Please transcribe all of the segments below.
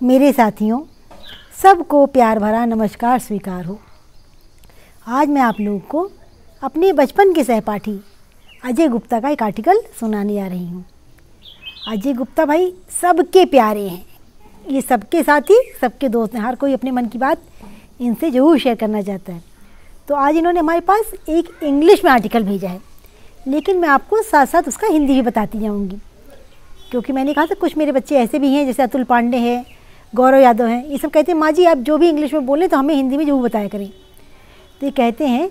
मेरे साथियों, सबको प्यार भरा नमस्कार स्वीकार हो। आज मैं आप लोगों को अपने बचपन के सहपाठी अजय गुप्ता का एक आर्टिकल सुनाने जा रही हूँ। अजय गुप्ता भाई सबके प्यारे हैं, ये सबके साथी, सबके दोस्त हैं। हर कोई अपने मन की बात इनसे ज़रूर शेयर करना चाहता है। तो आज इन्होंने हमारे पास एक इंग्लिश में आर्टिकल भेजा है, लेकिन मैं आपको साथ साथ उसका हिंदी भी बताती जाऊँगी, क्योंकि मैंने कहा था कुछ मेरे बच्चे ऐसे भी हैं, जैसे अतुल पांडे हैं, गौरव यादव हैं। ये सब कहते हैं माँ जी आप जो भी इंग्लिश में बोलें तो हमें हिंदी में जरूर बताया करें। तो ये कहते हैं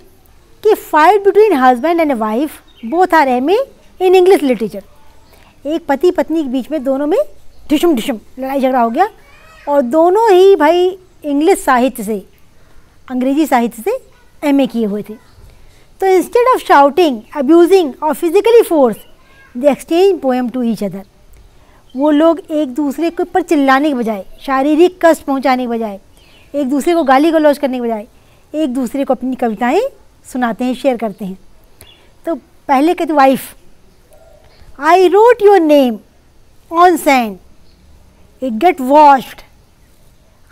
कि fight between husband and wife both are M in English literature. एक पति पत्नी के बीच में दोनों में ढिशुम लड़ाई झगड़ा हो गया, और दोनों ही भाई इंग्लिश साहित्य से, अंग्रेजी साहित्य से एमए किए हुए थे। तो इंस्टेड ऑफ शाउटिंग, अब्यूजिंग और physically force they exchange poem to each other. वो लोग एक दूसरे के ऊपर चिल्लाने के बजाय, शारीरिक कष्ट पहुंचाने के बजाय, एक दूसरे को गाली गलौज करने के बजाय एक दूसरे को अपनी कविताएं सुनाते हैं, शेयर करते हैं। तो पहले कहते wife, I wrote your name on sand, it get washed.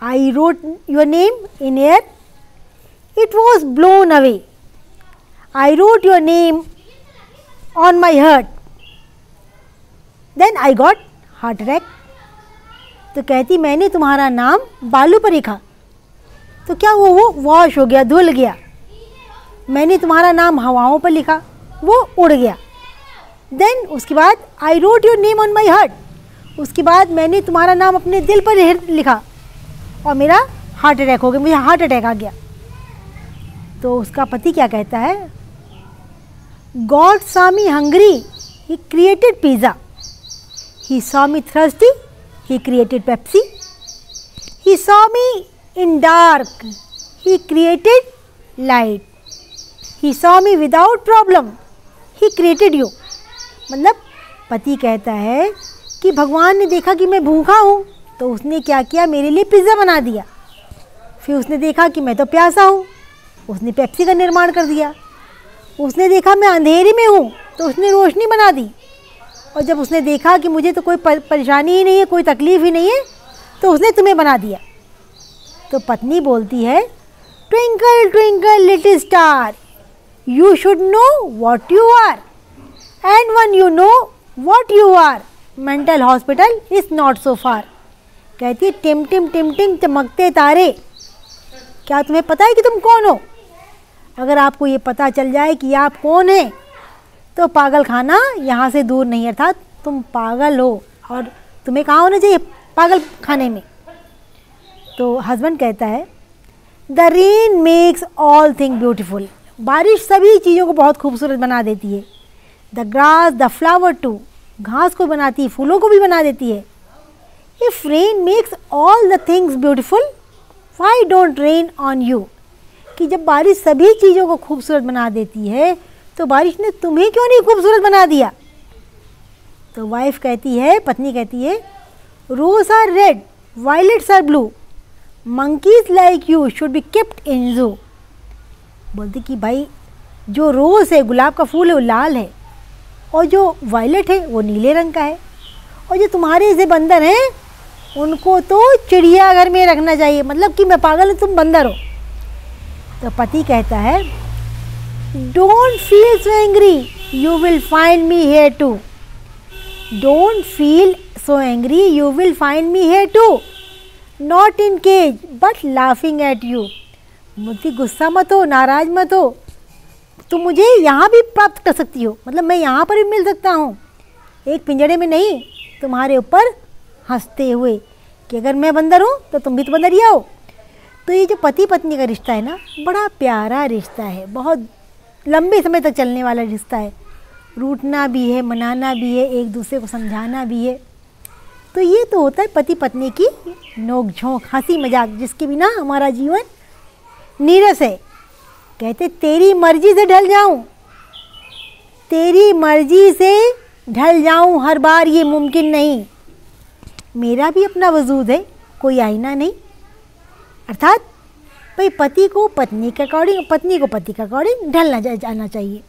I wrote your name in air, it was blown away. I wrote your name on my hurt, then I got heart attack. तो कहती मैंने तुम्हारा नाम बालू पर लिखा तो क्या वो वॉश हो गया, धुल गया। मैंने तुम्हारा नाम हवाओं पर लिखा, वो उड़ गया। देन उसके बाद आई wrote your name on my heart, उसके बाद मैंने तुम्हारा नाम अपने दिल पर लिखा और मेरा हार्ट अटैक हो गया, मुझे हार्ट अटैक आ गया। तो उसका पति क्या कहता है, God saw me hungry, he created pizza. He saw me thirsty, he created Pepsi. He saw me in dark, he created light. He saw me without problem, he created you. मतलब पति कहता है कि भगवान ने देखा कि मैं भूखा हूँ तो उसने क्या किया, मेरे लिए पिज़्ज़ा बना दिया। फिर उसने देखा कि मैं तो प्यासा हूँ, उसने पेप्सी का निर्माण कर दिया। उसने देखा मैं अंधेरे में हूँ तो उसने रोशनी बना दी। और जब उसने देखा कि मुझे तो कोई परेशानी ही नहीं है, कोई तकलीफ़ ही नहीं है, तो उसने तुम्हें बना दिया। तो पत्नी बोलती है, twinkle twinkle little star, you should know what you are, and when you know what you are, mental hospital is not so far. कहती है टिम टिम टिम टिम चमकते तारे, क्या तुम्हें पता है कि तुम कौन हो? अगर आपको ये पता चल जाए कि आप कौन हैं तो पागल खाना यहाँ से दूर नहीं है, अर्थात तुम पागल हो और तुम्हें कहाँ होना चाहिए, पागल खाने में। तो हस्बैंड कहता है, the rain makes all thing beautiful, बारिश सभी चीज़ों को बहुत खूबसूरत बना देती है। The grass the flower too, घास को बनाती है, फूलों को भी बना देती है। If rain makes all the things beautiful, why don't rain on you. कि जब बारिश सभी चीज़ों को खूबसूरत बना देती है तो बारिश ने तुम्हें क्यों नहीं खूबसूरत बना दिया। तो वाइफ कहती है, पत्नी कहती है, rose are red, violets are blue, monkeys like you should be kept in zoo. बोलती कि भाई जो रोज़ है, गुलाब का फूल है, वो लाल है, और जो वायलेट है वो नीले रंग का है, और जो तुम्हारे जैसे बंदर हैं उनको तो चिड़ियाघर में रखना चाहिए। मतलब कि मैं पागल हूँ, तुम बंदर हो। तो पति कहता है, Don't feel so angry, you will find me here too. Don't feel so angry, you will find me here too. Not in cage, but laughing at you. मुझे गुस्सा मत हो, नाराज मत हो, तुम मुझे यहाँ भी प्राप्त कर सकती हो, मतलब मैं यहाँ पर भी मिल सकता हूँ, एक पिंजड़े में नहीं, तुम्हारे ऊपर हंसते हुए कि अगर मैं बंदर हूँ तो तुम भी तो बंदरिया हो। तो ये जो पति पत्नी का रिश्ता है ना, बड़ा प्यारा रिश्ता है, बहुत लंबे समय तक चलने वाला रिश्ता है। रूठना भी है, मनाना भी है, एक दूसरे को समझाना भी है। तो ये तो होता है पति पत्नी की नोक झोंक, हंसी मजाक, जिसके बिना हमारा जीवन नीरस है। कहते तेरी मर्जी से ढल जाऊं, तेरी मर्जी से ढल जाऊं, हर बार ये मुमकिन नहीं। मेरा भी अपना वजूद है, कोई आईना नहीं। अर्थात भाई पति को पत्नी के अकॉर्डिंग, पत्नी को पति के अकॉर्डिंग ढलना जाना चाहिए।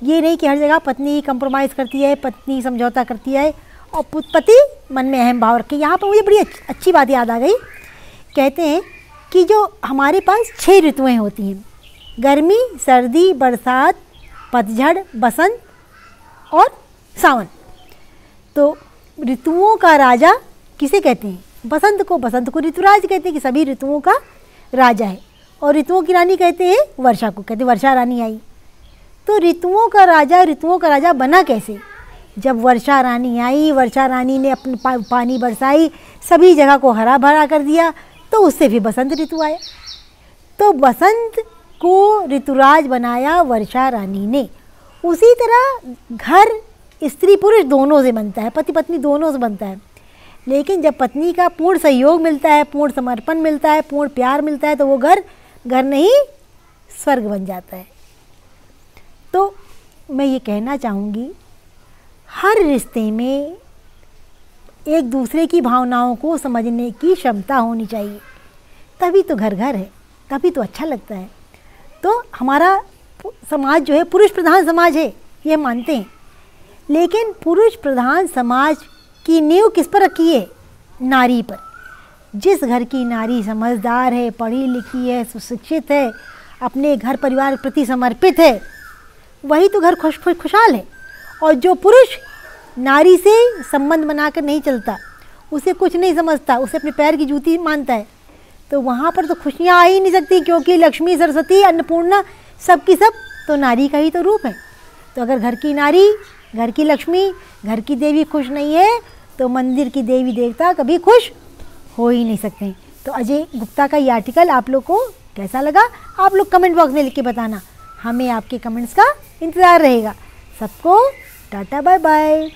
ये नहीं कि हर जगह पत्नी कंप्रोमाइज़ करती है, पत्नी समझौता करती है और पति मन में अहम भाव रखें। यहाँ पर मुझे बड़ी अच्छी बात याद आ गई। कहते हैं कि जो हमारे पास 6 ऋतुएं होती हैं, गर्मी, सर्दी, बरसात, पतझड़, बसंत और सावन। तो ऋतुओं का राजा किसे कहते हैं? बसंत को ऋतुराज कहते हैं कि सभी ऋतुओं का राजा है। और ऋतुओं की रानी कहते हैं वर्षा को, कहते हैं वर्षा रानी आई। तो ऋतुओं का राजा बना कैसे? जब वर्षा रानी आई, वर्षा रानी ने अपने पानी बरसाई, सभी जगह को हरा भरा कर दिया, तो उससे फिर बसंत ऋतु आया। तो बसंत को ऋतुराज बनाया वर्षा रानी ने। उसी तरह घर स्त्री पुरुष दोनों से बनता है, पति पत्नी दोनों से बनता है। लेकिन जब पत्नी का पूर्ण सहयोग मिलता है, पूर्ण समर्पण मिलता है, पूर्ण प्यार मिलता है, तो वो घर नहीं स्वर्ग बन जाता है। तो मैं ये कहना चाहूँगी, हर रिश्ते में एक दूसरे की भावनाओं को समझने की क्षमता होनी चाहिए, तभी तो घर है, तभी तो अच्छा लगता है। तो हमारा समाज जो है पुरुष प्रधान समाज है, ये मानते हैं, लेकिन पुरुष प्रधान समाज की नींव किस पर रखी है? नारी पर। जिस घर की नारी समझदार है, पढ़ी लिखी है, सुशिक्षित है, अपने घर परिवार के प्रति समर्पित है, वही तो घर खुशहाल है। और जो पुरुष नारी से संबंध बनाकर नहीं चलता, उसे कुछ नहीं समझता, उसे अपने पैर की जूती मानता है, तो वहाँ पर तो खुशियाँ आ ही नहीं सकती, क्योंकि लक्ष्मी, सरस्वती, अन्नपूर्णा सबकी सब तो नारी का ही तो रूप है। तो अगर घर की नारी, घर की लक्ष्मी, घर की देवी खुश नहीं है, तो मंदिर की देवी देवता कभी खुश हो ही नहीं सकते। तो अजय गुप्ता का ये आर्टिकल आप लोग को कैसा लगा? आप लोग कमेंट बॉक्स में लिख के बताना, हमें आपके कमेंट्स का इंतज़ार रहेगा। सबको टाटा बाय बाय।